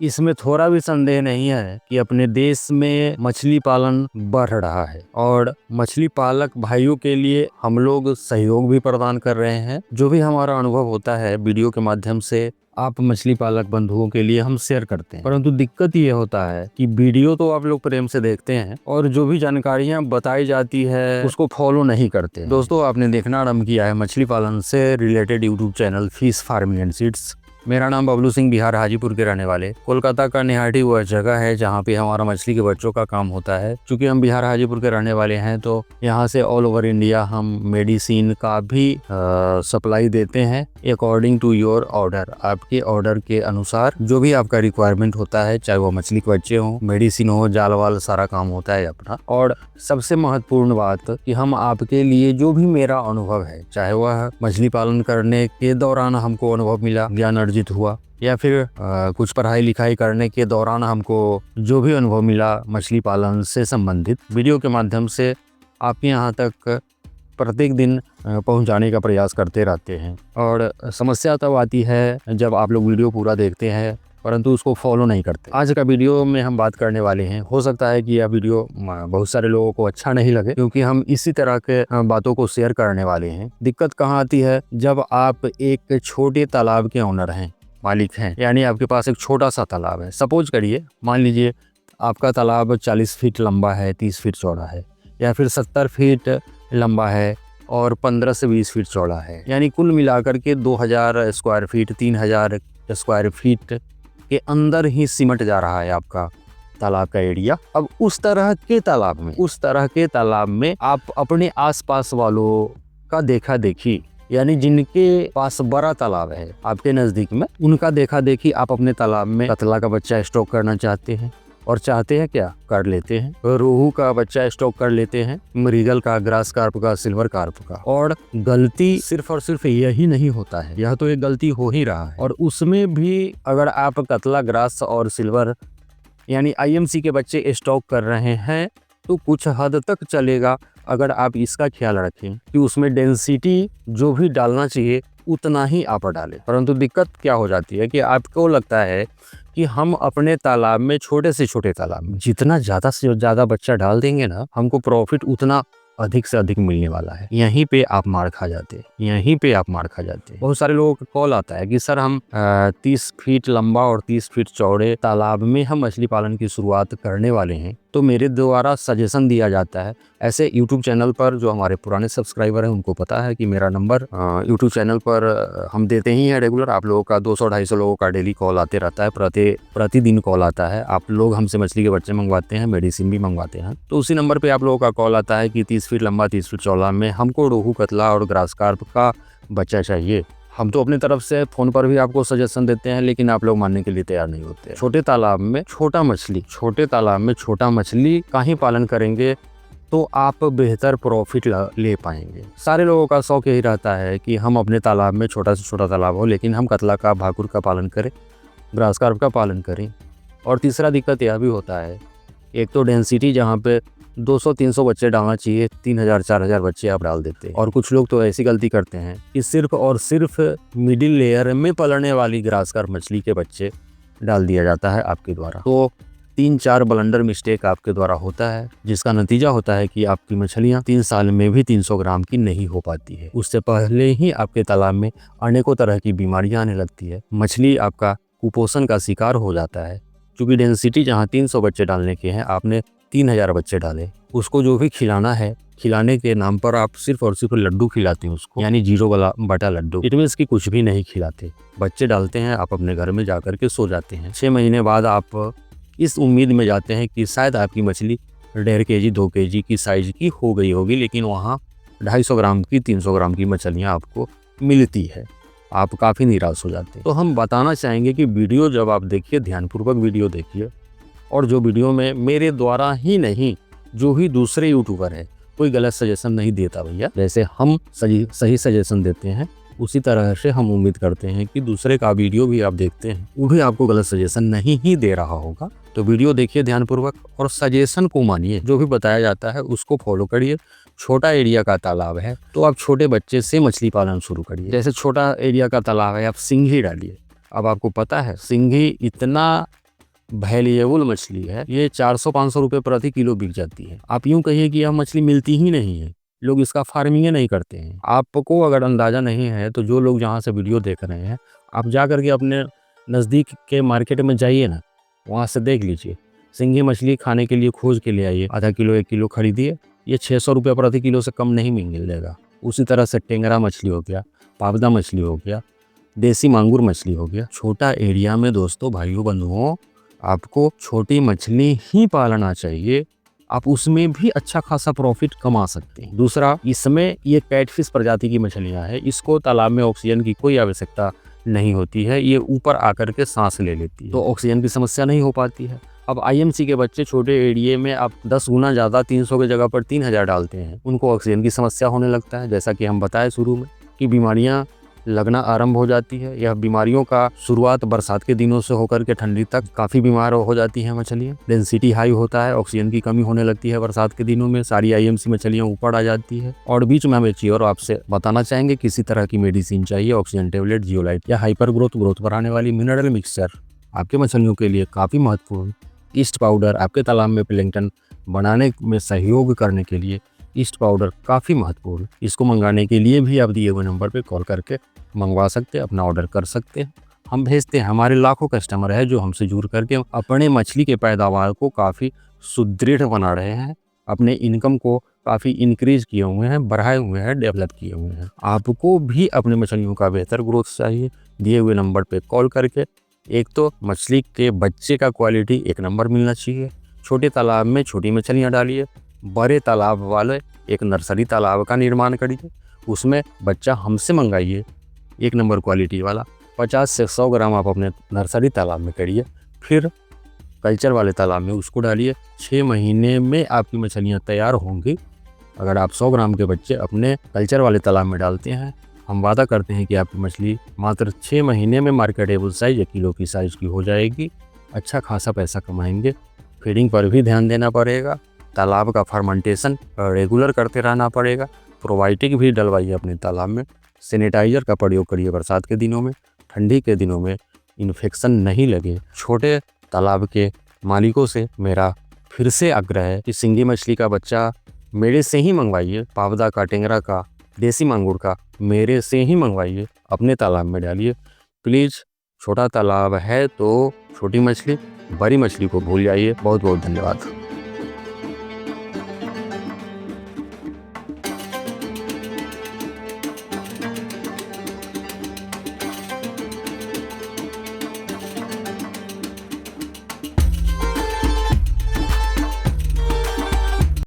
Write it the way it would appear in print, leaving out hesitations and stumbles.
इसमें थोड़ा भी संदेह नहीं है कि अपने देश में मछली पालन बढ़ रहा है और मछली पालक भाइयों के लिए हम लोग सहयोग भी प्रदान कर रहे हैं। जो भी हमारा अनुभव होता है वीडियो के माध्यम से आप मछली पालक बंधुओं के लिए हम शेयर करते हैं, परंतु दिक्कत ये होता है कि वीडियो तो आप लोग प्रेम से देखते हैं और जो भी जानकारियां बताई जाती है उसको फॉलो नहीं करते। दोस्तों, आपने देखना आरंभ किया है मछली पालन से related YouTube channel fish farming and seeds. मेरा नाम बबलू सिंह, बिहार हाजीपुर के रहने वाले। कोलकाता का निहाटी वह जगह है जहाँ पे हमारा मछली के बच्चों का काम होता है। क्योंकि हम बिहार हाजीपुर के रहने वाले हैं तो यहाँ से ऑल ओवर इंडिया हम मेडिसिन का भी सप्लाई देते हैं अकॉर्डिंग टू योर ऑर्डर। आपके ऑर्डर के अनुसार जो भी आपका रिक्वायरमेंट होता है, चाहे वो मछली के बच्चे हों, मेडिसिन हो, जाल वाल, सारा काम होता है अपना। और सबसे महत्वपूर्ण बात कि हम आपके लिए जो भी मेरा अनुभव है, चाहे वह मछली पालन करने के दौरान हमको अनुभव मिला, ज्ञान अर्जित हुआ, या फिर कुछ पढ़ाई लिखाई करने के दौरान हमको जो भी अनुभव मिला मछली पालन से संबंधित, वीडियो के माध्यम से आपके यहाँ तक प्रत्येक दिन पहुंचाने का प्रयास करते रहते हैं। और समस्या तब आती है जब आप लोग वीडियो पूरा देखते हैं परंतु उसको फॉलो नहीं करते। आज का वीडियो में हम बात करने वाले हैं, हो सकता है कि यह वीडियो बहुत सारे लोगों को अच्छा नहीं लगे क्योंकि हम इसी तरह के बातों को शेयर करने वाले हैं। दिक्कत कहाँ आती है, जब आप एक छोटे तालाब के ओनर हैं, मालिक हैं, यानी आपके पास एक छोटा सा तालाब है। सपोज करिए, मान लीजिए आपका तालाब 40 फीट लंबा है, 30 फीट चौड़ा है, या फिर 70 फीट लंबा है और 15 से 20 फीट चौड़ा है, यानी कुल मिलाकर के 2000 स्क्वायर फीट, 3000 स्क्वायर फीट के अंदर ही सिमट जा रहा है आपका तालाब का एरिया। अब उस तरह के तालाब में आप अपने आसपास वालों का देखा देखी, यानी जिनके पास बड़ा तालाब है आपके नजदीक में, उनका देखा देखी आप अपने तालाब में कतला का बच्चा स्टॉक करना चाहते हैं। और चाहते हैं क्या, कर लेते हैं। रोहू का बच्चा स्टॉक कर लेते हैं, मृगल का, ग्रास कार्प का, सिल्वर कार्प का। और गलती सिर्फ और सिर्फ यही नहीं होता है, यह तो एक गलती हो ही रहा है। और उसमें भी अगर आप कतला, ग्रास और सिल्वर यानी IMC के बच्चे स्टॉक कर रहे हैं तो कुछ हद तक चलेगा अगर आप इसका ख्याल रखें कि उसमें डेंसिटी जो भी डालना चाहिए उतना ही आप डालें। परंतु दिक्कत क्या हो जाती है कि आपको लगता है कि हम अपने तालाब में, छोटे से छोटे तालाब में जितना ज़्यादा से ज़्यादा बच्चा डाल देंगे ना, हमको प्रॉफिट उतना अधिक से अधिक मिलने वाला है। यहीं पे आप मार खा जाते हैं। बहुत सारे लोगों का कॉल आता है कि सर हम 30 फीट लंबा और 30 फीट चौड़े तालाब में हम मछली पालन की शुरुआत करने वाले हैं, तो मेरे द्वारा सजेशन दिया जाता है। ऐसे यूट्यूब चैनल पर जो हमारे पुराने सब्सक्राइबर हैं उनको पता है कि मेरा नंबर यूट्यूब चैनल पर हम देते ही हैं रेगुलर। आप लोगों का 200-250 लोगों का डेली कॉल आते रहता है, प्रतिदिन कॉल आता है। आप लोग हमसे मछली के बच्चे मंगवाते हैं, मेडिसिन भी मंगवाते हैं, तो उसी नंबर पर आप लोगों का कॉल आता है कि 30 फीट लंबा, 30 फीट चौड़ा में हमको रोहू, कतला और ग्रास कार्प का बच्चा चाहिए। हम तो अपनी तरफ से फ़ोन पर भी आपको सजेशन देते हैं, लेकिन आप लोग मानने के लिए तैयार नहीं होते। छोटे तालाब में छोटा मछली का ही पालन करेंगे तो आप बेहतर प्रॉफिट ले पाएंगे। सारे लोगों का शौक यही रहता है कि हम अपने तालाब में, छोटा से छोटा तालाब हो, लेकिन हम कतला का, भाकुर का पालन करें, ग्रास कार्प का पालन करें। और तीसरा दिक्कत यह भी होता है, एक तो डेंसिटी जहाँ पे 200-300 बच्चे डालना चाहिए, 3000-4000 बच्चे आप डाल देते हैं। और कुछ लोग तो ऐसी गलती करते हैं कि सिर्फ और सिर्फ मिडिल लेयर में पलने वाली ग्रास कार्प मछली के बच्चे डाल दिया जाता है आपके द्वारा। तो 3-4 ब्लंडर मिस्टेक आपके द्वारा होता है, जिसका नतीजा होता है कि आपकी मछलियाँ 3 साल में भी 300 ग्राम की नहीं हो पाती है। उससे पहले ही आपके तालाब में अनेकों तरह की बीमारियाँ आने लगती है, मछली आपका कुपोषण का शिकार हो जाता है। क्योंकि डेंसिटी जहाँ 300 बच्चे डालने के हैं, आपने 3000 बच्चे डाले। उसको जो भी खिलाना है, खिलाने के नाम पर आप सिर्फ और सिर्फ लड्डू खिलाते हैं उसको, यानी 0 लड्डू। इट मीन्स की कुछ भी नहीं खिलाते, बच्चे डालते हैं, आप अपने घर में जाकर के सो जाते हैं। 6 महीने बाद आप इस उम्मीद में जाते हैं कि शायद आपकी मछली 1.5 kg 2 kg की साइज की हो गई होगी, लेकिन वहाँ 250 ग्राम की, 300 ग्राम की मछलियाँ आपको मिलती है। आप काफ़ी निराश हो जाते हैं। तो हम बताना चाहेंगे कि वीडियो जब आप देखिए, ध्यानपूर्वक वीडियो देखिए। और जो वीडियो में मेरे द्वारा ही नहीं, जो भी दूसरे यूट्यूबर है, कोई गलत सजेशन नहीं देता भैया। जैसे हम सही सजेशन देते हैं, उसी तरह से हम उम्मीद करते हैं कि दूसरे का वीडियो भी आप देखते हैं, वो भी आपको गलत सजेशन नहीं ही दे रहा होगा। तो वीडियो देखिए ध्यानपूर्वक और सजेशन को मानिए, जो भी बताया जाता है उसको फॉलो करिए। छोटा एरिया का तालाब है तो आप छोटे बच्चे से मछली पालन शुरू करिए। जैसे छोटा एरिया का तालाब है, आप सिंघी डालिए। अब आपको पता है सिंघी इतना वैल्यूएबल मछली है, ये 400-500 रुपए प्रति किलो बिक जाती है। आप यूं कहिए कि यह मछली मिलती ही नहीं है, लोग इसका फार्मिंग नहीं करते हैं। आपको अगर अंदाजा नहीं है तो जो लोग जहाँ से वीडियो देख रहे हैं, आप जा करके अपने नज़दीक के मार्केट में जाइए ना, वहाँ से देख लीजिए। सिंगी मछली खाने के लिए खोज के ले आइए, आधा किलो 1 किलो खरीदिए, ये 600 रुपये प्रति किलो से कम नहीं मिलेगा। उसी तरह से टेंगरा मछली हो गया, पावदा मछली हो गया, देसी मांगुर मछली हो गया। छोटा एरिया में दोस्तों, भाइयों, बंधुओं, आपको छोटी मछली ही पालना चाहिए, आप उसमें भी अच्छा खासा प्रॉफिट कमा सकते हैं। दूसरा, इसमें ये कैटफिश प्रजाति की मछलियां हैं, इसको तालाब में ऑक्सीजन की कोई आवश्यकता नहीं होती है, ये ऊपर आकर के सांस ले लेती है, तो ऑक्सीजन की समस्या नहीं हो पाती है। अब आईएमसी के बच्चे छोटे एरिया में आप 10 गुना ज़्यादा 300 की जगह पर 3000 डालते हैं, उनको ऑक्सीजन की समस्या होने लगता है। जैसा कि हम बताए शुरू में कि बीमारियां लगना आरंभ हो जाती है। यह बीमारियों का शुरुआत बरसात के दिनों से होकर के ठंडी तक काफ़ी बीमार हो जाती हैं मछलियाँ। डेंसिटी हाई होता है, ऑक्सीजन की कमी होने लगती है बरसात के दिनों में, सारी आईएमसी मछलियाँ ऊपर आ जाती है। और बीच में हम एक चीज़ और आपसे बताना चाहेंगे, किसी तरह की मेडिसिन चाहिए, ऑक्सीजन टेबलेट, जियोलाइट या हाइपर ग्रोथ बढ़ाने वाली मिनरल मिक्सचर आपके मछलियों के लिए काफ़ी महत्वपूर्ण। ईस्ट पाउडर आपके तालाब में प्लैंक्टन बनाने में सहयोग करने के लिए ईस्ट पाउडर काफ़ी महत्वपूर्ण। इसको मंगाने के लिए भी आप दिए हुए नंबर पे कॉल करके मंगवा सकते हैं, अपना ऑर्डर कर सकते हैं, हम भेजते हैं। हमारे लाखों कस्टमर है जो हमसे जुड़ करके अपने मछली के पैदावार को काफ़ी सुदृढ़ बना रहे हैं, अपने इनकम को काफ़ी इंक्रीज किए हुए हैं, बढ़ाए हुए हैं, डेवलप किए हुए हैं। आपको भी अपने मछलियों का बेहतर ग्रोथ चाहिए, दिए हुए नंबर पे कॉल करके एक तो मछली के बच्चे का क्वालिटी 1 नंबर मिलना चाहिए। छोटे तालाब में छोटी मछलियाँ डालिए, बड़े तालाब वाले एक नर्सरी तालाब का निर्माण करिए, उसमें बच्चा हमसे मंगाइए 1 नंबर क्वालिटी वाला। 50 से 100 ग्राम आप अपने नर्सरी तालाब में करिए, फिर कल्चर वाले तालाब में उसको डालिए। 6 महीने में आपकी मछलियाँ तैयार होंगी। अगर आप 100 ग्राम के बच्चे अपने कल्चर वाले तालाब में डालते हैं, हम वादा करते हैं कि आपकी मछली मात्र 6 महीने में मार्केटेबल साइज 1 किलो की साइज की हो जाएगी। अच्छा खासा पैसा कमाएंगे। फीडिंग पर भी ध्यान देना पड़ेगा, तालाब का फर्मेंटेशन रेगुलर करते रहना पड़ेगा, प्रोबायोटिक भी डलवाइए अपने तालाब में, सैनिटाइजर का प्रयोग करिए बरसात के दिनों में, ठंडी के दिनों में इन्फेक्शन नहीं लगे। छोटे तालाब के मालिकों से मेरा फिर से आग्रह है कि सिंगी मछली का बच्चा मेरे से ही मंगवाइए, पावदा का, टेंगरा का, देसी मांगुर का मेरे से ही मंगवाइए, अपने तालाब में डालिए प्लीज़। छोटा तालाब है तो छोटी मछली, बड़ी मछली को भूल जाइए। बहुत बहुत धन्यवाद।